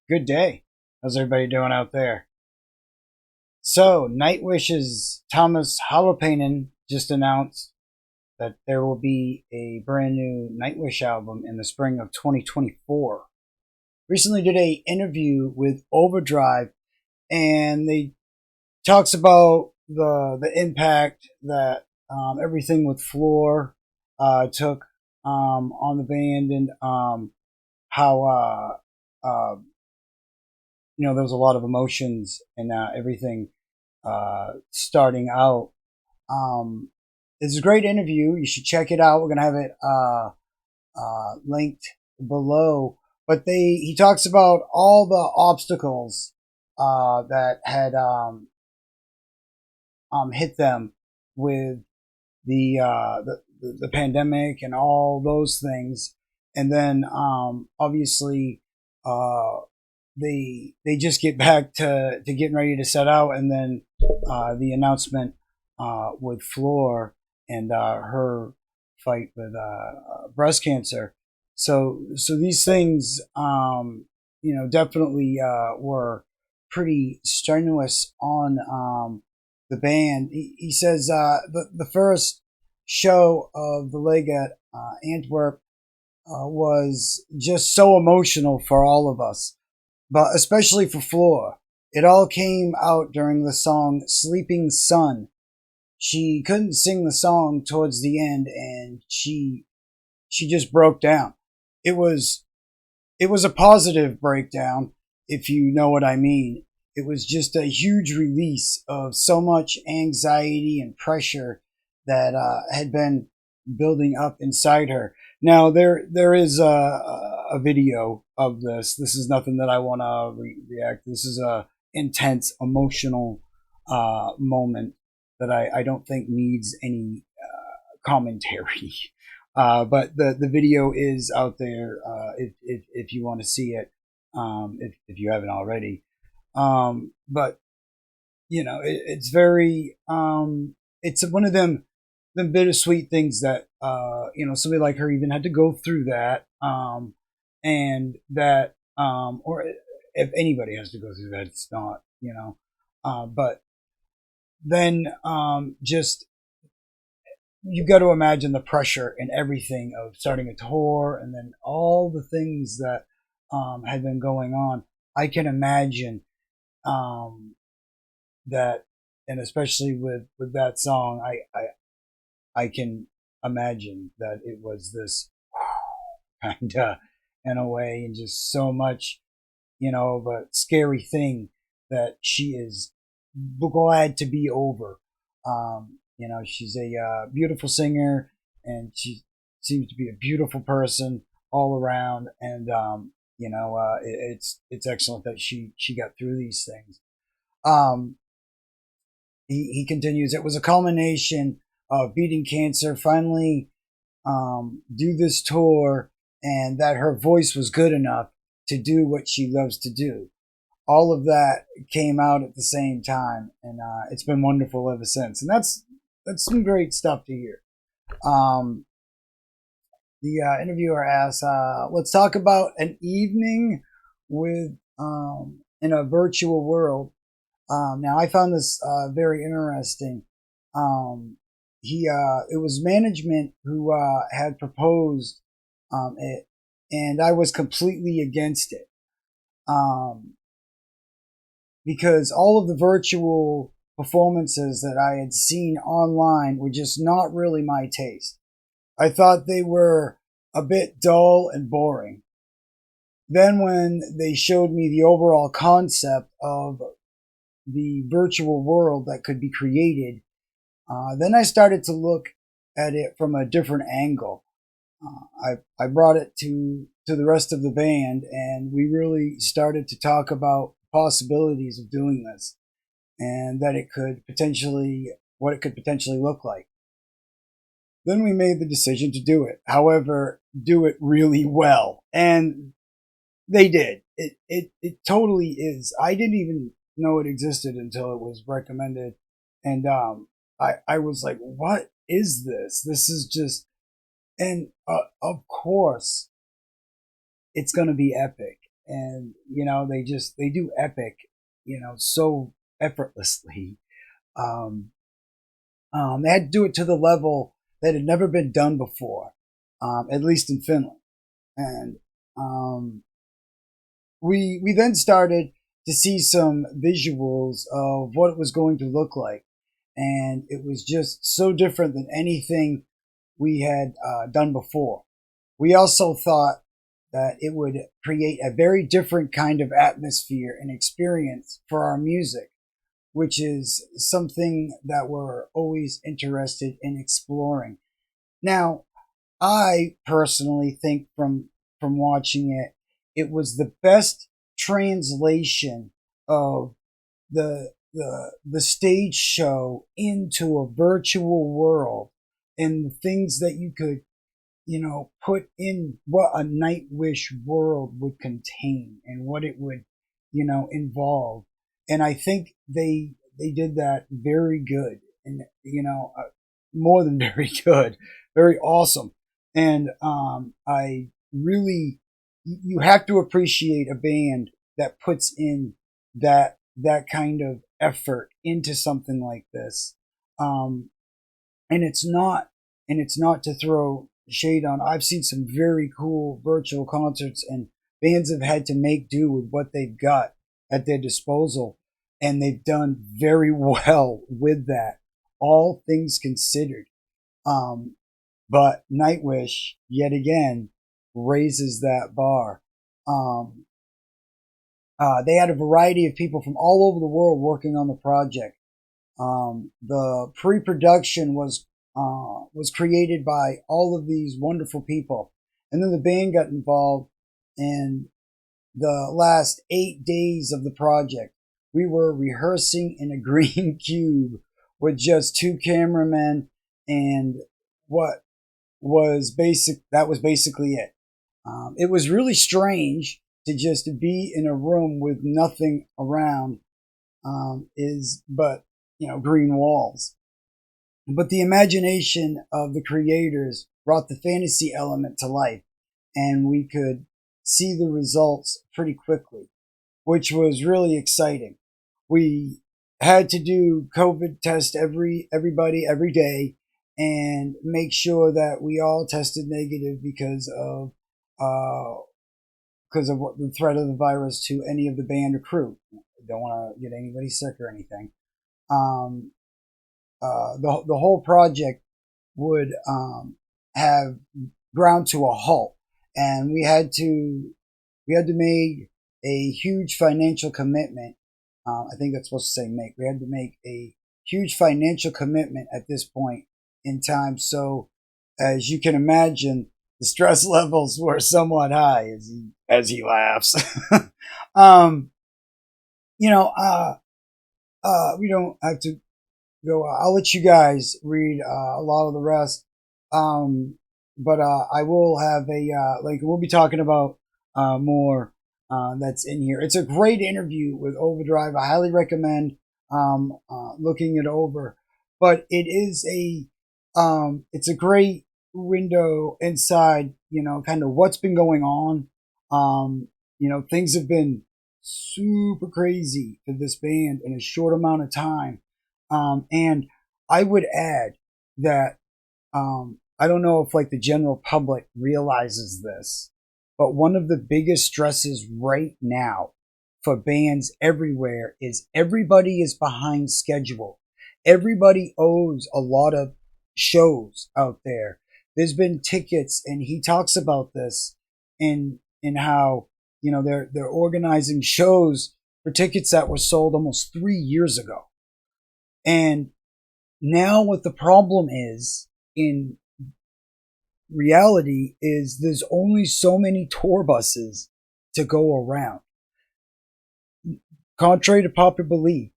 Good day. How's everybody doing out there? So, NIGHTWISH's Tuomas Holopainen just announced that there will be a brand new NIGHTWISH album in the spring of 2024. Recently did a interview with Overdrive, and they talks about the impact that everything with Floor took on the band, and how there was a lot of emotions and everything starting out. It's a great interview. You should check it out. We're gonna have it linked below. But he talks about all the obstacles that had hit them with the pandemic and all those things, and then obviously they just get back to getting ready to set out, and then the announcement with Floor and her fight with breast cancer. So these things, definitely were pretty strenuous on the band. He says the first show of the leg at Antwerp was just so emotional for all of us, but especially for Floor. It all came out during the song Sleeping Sun. She couldn't sing the song towards the end, and she just broke down. It was a positive breakdown, if you know what I mean. It was just a huge release of so much anxiety and pressure that had been building up inside her. Now there is a video of this. This is nothing that I want to react. This is a intense, emotional moment that I don't think needs any commentary. But the video is out there if you want to see it, if you haven't already. But it's very it's one of them bittersweet things that somebody like her even had to go through that, and that or if anybody has to go through that, it's not but then just you got to imagine the pressure and everything of starting a tour, and then all the things that had been going on. I can imagine that, and especially with that song, I can imagine that it was this kind of, in a way, and just so much, of a scary thing that she is glad to be over. She's a beautiful singer, and she seems to be a beautiful person all around, and it's excellent that she got through these things. Um, he continues. It was a culmination of beating cancer, finally do this tour, and that her voice was good enough to do what she loves to do. All of that came out at the same time, and it's been wonderful ever since. And that's some great stuff to hear. The interviewer asks, "Let's talk about an evening with in a virtual world." Now, I found this very interesting. It was management who had proposed it, and I was completely against it. Because all of the virtual performances that I had seen online were just not really my taste. I thought they were a bit dull and boring. Then when they showed me the overall concept of the virtual world that could be created, then I started to look at it from a different angle. I brought it to the rest of the band, and we really started to talk about possibilities of doing this, and that what it could potentially look like. Then we made the decision to do it. However, do it really well, and they did. It totally is. I didn't even know it existed until it was recommended, and I was like, what is this? This is just, and of course, it's going to be epic. And they do epic, so effortlessly. Um, they had to do it to the level that had never been done before, at least in Finland. And we then started to see some visuals of what it was going to look like, and it was just so different than anything we had done before. We also thought that it would create a very different kind of atmosphere and experience for our music, which is something that we're always interested in exploring. Now, I personally think from watching it, it was the best translation of the stage show into a virtual world, and the things that you could put in what a Nightwish world would contain and what it would involve. And I think they did that very good, and more than very good, very awesome. And I really, you have to appreciate a band that puts in that kind of effort into something like this. Um, and it's not to throw shade on. I've seen some very cool virtual concerts, and bands have had to make do with what they've got at their disposal, and they've done very well with that, all things considered. Um, but Nightwish, yet again, raises that bar. Um, they had a variety of people from all over the world working on the project. The pre-production was created by all of these wonderful people, and then the band got involved in the last 8 days of the project. We were rehearsing in a green cube with just two cameramen, and what that was basically it. It was really strange to just be in a room with nothing around, but green walls. But the imagination of the creators brought the fantasy element to life, and we could see the results pretty quickly, which was really exciting. We had to do COVID test everybody every day, and make sure that we all tested negative what the threat of the virus to any of the band or crew. Don't want to get anybody sick or anything. Um, the whole project would have ground to a halt, and we had to make a huge financial commitment. I think that's supposed to say make. We had to make a huge financial commitment at this point in time. So, as you can imagine, the stress levels were somewhat high as he laughs. um, we don't have to go. I'll let you guys read a lot of the rest. But I will have we'll be talking about more that's in here. It's a great interview with Overdrive. I highly recommend looking it over. But it's a great window inside, kind of what's been going on. Things have been super crazy for this band in a short amount of time. And I would add that I don't know if the general public realizes this, but one of the biggest stresses right now for bands everywhere is everybody is behind schedule. Everybody owes a lot of shows out there. There's been tickets, and he talks about this in how they're organizing shows for tickets that were sold almost 3 years ago. And now what the problem is in reality is there's only so many tour buses to go around. Contrary to popular belief,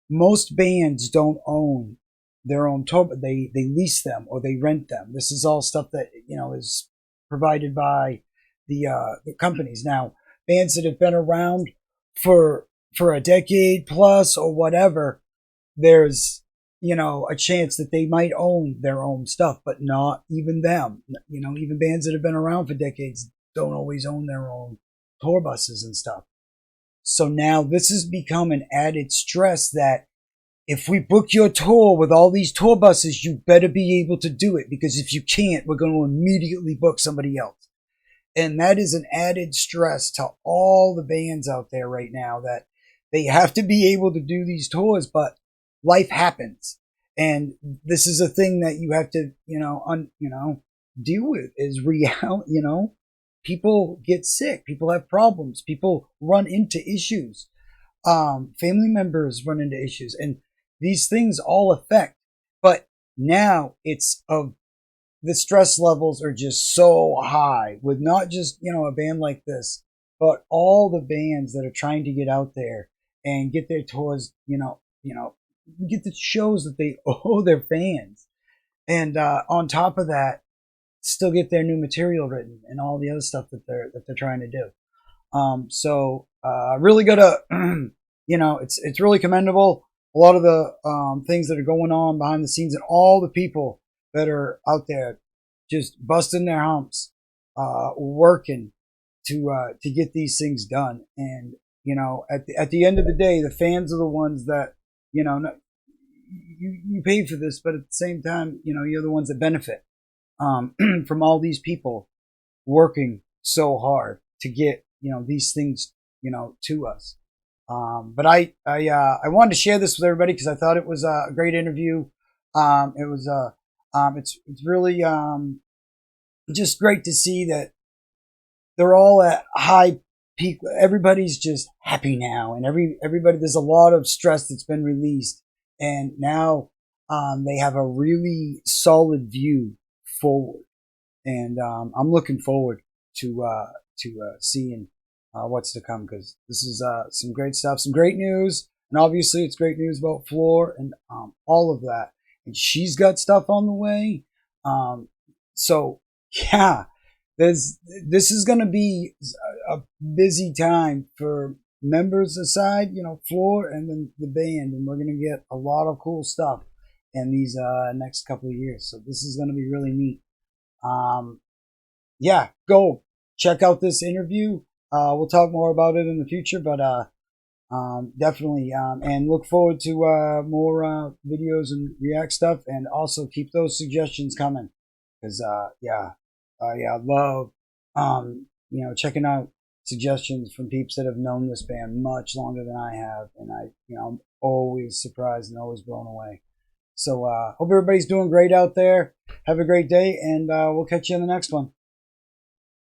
most bands don't own their own tour, but they lease them or they rent them. This is all stuff that is provided by the companies. Now, bands that have been around for a decade plus or whatever, there's a chance that they might own their own stuff, but not even them. Even bands that have been around for decades don't always own their own tour buses and stuff. So now this has become an added stress that if we book your tour with all these tour buses, you better be able to do it, because if you can't, we're going to immediately book somebody else. And that is an added stress to all the bands out there right now, that they have to be able to do these tours, but life happens. And this is a thing that you have to, deal with, is reality. People get sick, people have problems, people run into issues, family members run into issues, and these things all affect. But now it's of the stress levels are just so high with not just, a band like this, but all the bands that are trying to get out there and get their tours, get the shows that they owe their fans. And on top of that, still get their new material written and all the other stuff that they're trying to do. Really gotta, it's really commendable. A lot of the things that are going on behind the scenes, and all the people that are out there just busting their humps, working to get these things done. And at the end of the day, the fans are the ones that you pay for this, but at the same time, you're the ones that benefit from all these people working so hard to get these things to us. But I wanted to share this with everybody because I thought it was a great interview. It's really just great to see that they're all at high peak. Everybody's just happy now, and everybody, there's a lot of stress that's been released, and now they have a really solid view forward. And I'm looking forward to seeing what's to come, because this is some great stuff, some great news, and obviously it's great news about Floor and all of that. And she's got stuff on the way. So yeah, this is going to be a busy time for members aside, Floor, and then the band, and we're going to get a lot of cool stuff in these next couple of years. So this is going to be really neat. Yeah, go check out this interview. We'll talk more about it in the future, but definitely, and look forward to more videos and React stuff, and also keep those suggestions coming, because I love checking out suggestions from peeps that have known this band much longer than I have, and I'm always surprised and always blown away. So hope everybody's doing great out there. Have a great day, and we'll catch you in the next one.